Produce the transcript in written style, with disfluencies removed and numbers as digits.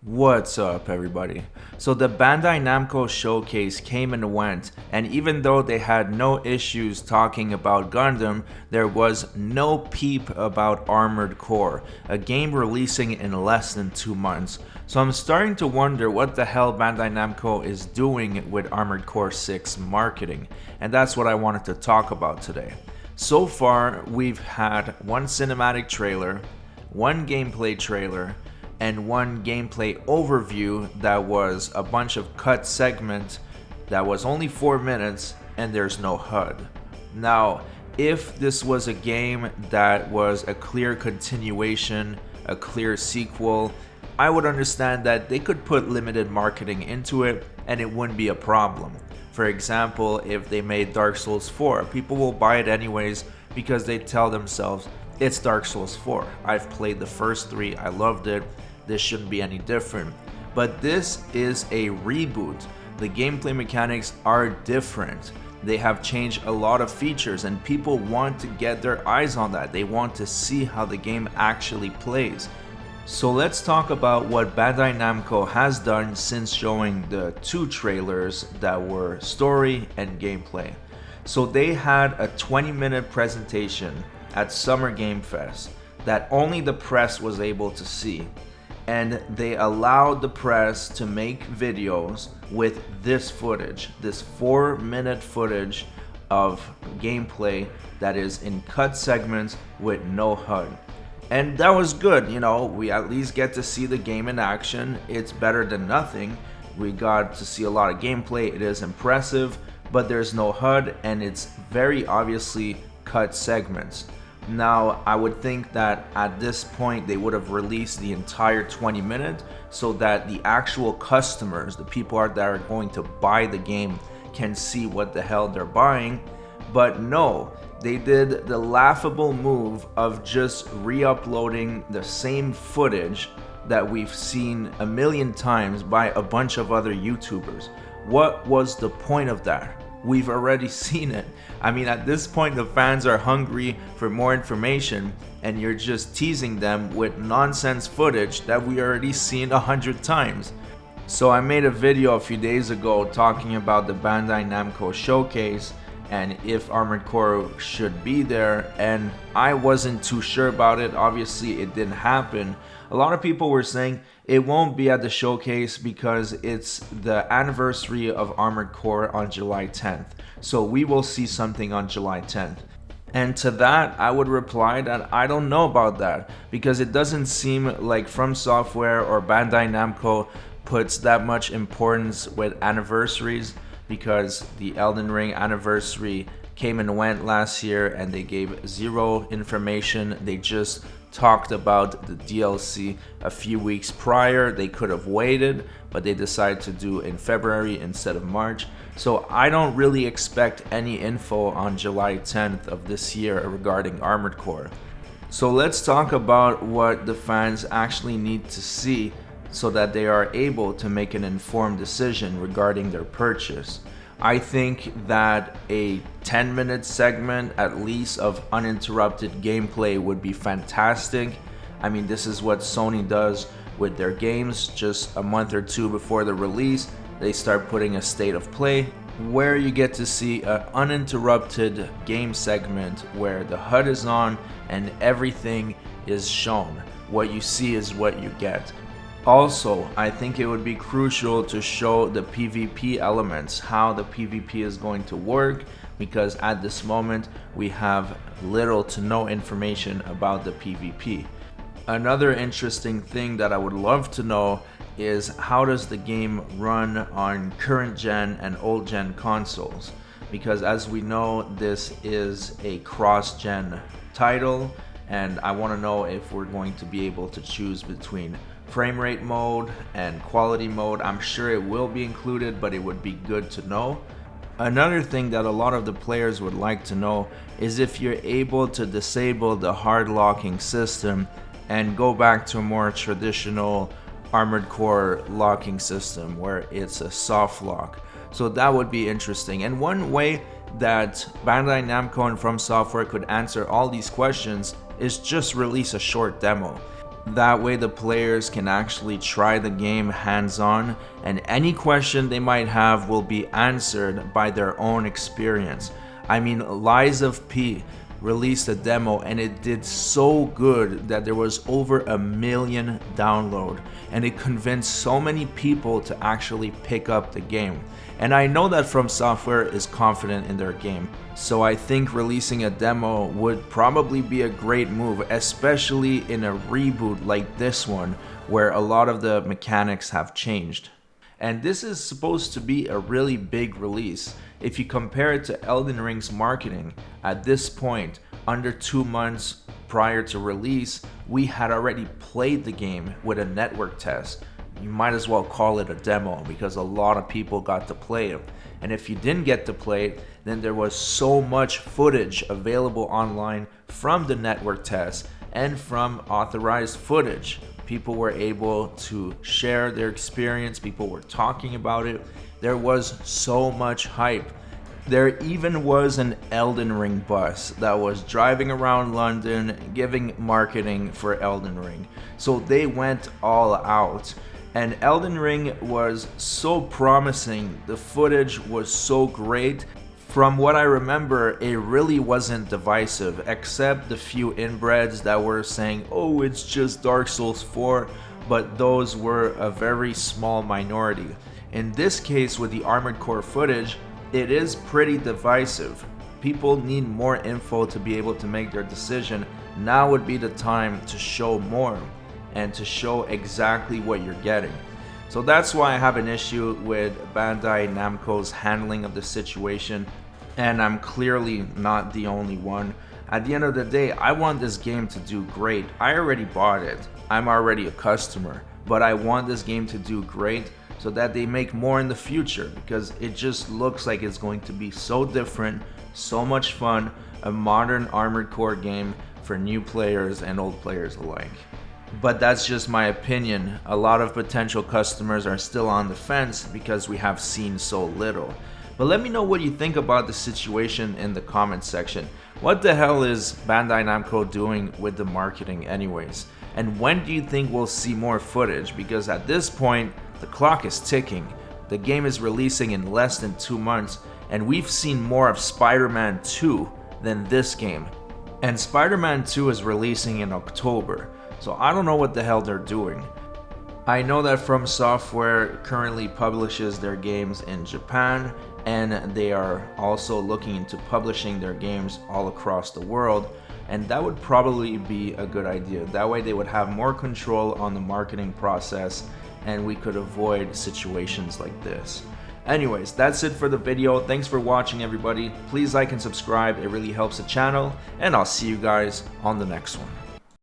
What's up, everybody? So the Bandai Namco showcase came and went, and even though they had no issues talking about Gundam, there was no peep about Armored Core, a game releasing in less than 2 months. So I'm starting to wonder what the hell Bandai Namco is doing with Armored Core 6 marketing, and that's what I wanted to talk about today. So far, we've had one cinematic trailer, one gameplay trailer, and one gameplay overview that was a bunch of cut segments that was only 4 minutes, and there's no HUD. Now, if this was a game that was a clear continuation, a clear sequel, I would understand that they could put limited marketing into it and it wouldn't be a problem. For example, if they made Dark Souls 4, people will buy it anyways because they tell themselves, it's Dark Souls 4. I've played the first 3, I loved it. This shouldn't be any different. But this is a reboot. The gameplay mechanics are different. They have changed a lot of features and people want to get their eyes on that. They want to see how the game actually plays. So let's talk about what Bandai Namco has done since showing the 2 trailers that were story and gameplay. So they had a 20-minute presentation at Summer Game Fest that only the press was able to see. And they allowed the press to make videos with this footage, this 4-minute footage of gameplay that is in cut segments with no HUD. And that was good, you know, we at least get to see the game in action. It's better than nothing. We got to see a lot of gameplay, it is impressive, but there's no HUD and it's very obviously cut segments. Now, I would think that at this point they would have released the entire 20 minutes so that the actual customers, the people that are going to buy the game, can see what the hell they're buying. But no, they did the laughable move of just re-uploading the same footage that we've seen a million times by a bunch of other YouTubers. What was the point of that? We've already seen it. I mean, at this point, the fans are hungry for more information, and you're just teasing them with nonsense footage that we already seen 100 times. So I made a video a few days ago talking about the Bandai Namco showcase and if Armored Core should be there, and I wasn't too sure about it. Obviously, it didn't happen. A lot of people were saying it won't be at the showcase because it's the anniversary of Armored Core on July 10th. So we will see something on July 10th. And to that, I would reply that I don't know about that because it doesn't seem like From Software or Bandai Namco puts that much importance with anniversaries, because the Elden Ring anniversary came and went last year and they gave zero information. They just talked about the DLC a few weeks prior. They could have waited, but they decided to do in February instead of March. So I don't really expect any info on July 10th of this year regarding Armored Core. So let's talk about what the fans actually need to see so that they are able to make an informed decision regarding their purchase. I think that a 10-minute segment at least of uninterrupted gameplay would be fantastic. I mean, this is what Sony does with their games. Just a month or 2 before the release, they start putting a state of play where you get to see an uninterrupted game segment where the HUD is on and everything is shown. What you see is what you get. Also, I think it would be crucial to show the PvP elements, how the PvP is going to work, because at this moment we have little to no information about the PvP. Another interesting thing that I would love to know is how does the game run on current gen and old gen consoles, because as we know, this is a cross-gen title, and I want to know if we're going to be able to choose between frame rate mode and quality mode. I'm sure it will be included, but it would be good to know. Another thing that a lot of the players would like to know is if you're able to disable the hard locking system and go back to a more traditional Armored Core locking system where it's a soft lock. So that would be interesting. And one way that Bandai Namco and From Software could answer all these questions is just release a short demo. That way the players can actually try the game hands-on, and any question they might have will be answered by their own experience. I mean, Lies of P released a demo and it did so good that there was over 1 million downloads, and it convinced so many people to actually pick up the game. And I know that From Software is confident in their game, so I think releasing a demo would probably be a great move, especially in a reboot like this one where a lot of the mechanics have changed. And this is supposed to be a really big release. If you compare it to Elden Ring's marketing, at this point, under 2 months prior to release, we had already played the game with a network test. You might as well call it a demo because a lot of people got to play it. And if you didn't get to play it, then there was so much footage available online from the network test and from authorized footage. People were able to share their experience, people were talking about it. There was so much hype. There even was an Elden Ring bus that was driving around London giving marketing for Elden Ring. So they went all out. And Elden Ring was so promising, the footage was so great. From what I remember, it really wasn't divisive, except the few inbreds that were saying, oh, it's just Dark Souls 4, but those were a very small minority. In this case, with the Armored Core footage, it is pretty divisive. People need more info to be able to make their decision. Now would be the time to show more and to show exactly what you're getting. So that's why I have an issue with Bandai Namco's handling of the situation, and I'm clearly not the only one. At the end of the day, I want this game to do great. I already bought it. I'm already a customer, but I want this game to do great so that they make more in the future, because it just looks like it's going to be so different, so much fun, a modern Armored Core game for new players and old players alike. But that's just my opinion. A lot of potential customers are still on the fence because we have seen so little. But let me know what you think about the situation in the comments section. What the hell is Bandai Namco doing with the marketing anyways? And when do you think we'll see more footage? Because at this point, the clock is ticking. The game is releasing in less than 2 months, and we've seen more of Spider-Man 2 than this game. And Spider-Man 2 is releasing in October. So I don't know what the hell they're doing. I know that From Software currently publishes their games in Japan, and they are also looking into publishing their games all across the world, and that would probably be a good idea. That way they would have more control on the marketing process and we could avoid situations like this. Anyways, that's it for the video. Thanks for watching, everybody. Please like and subscribe. It really helps the channel, and I'll see you guys on the next one.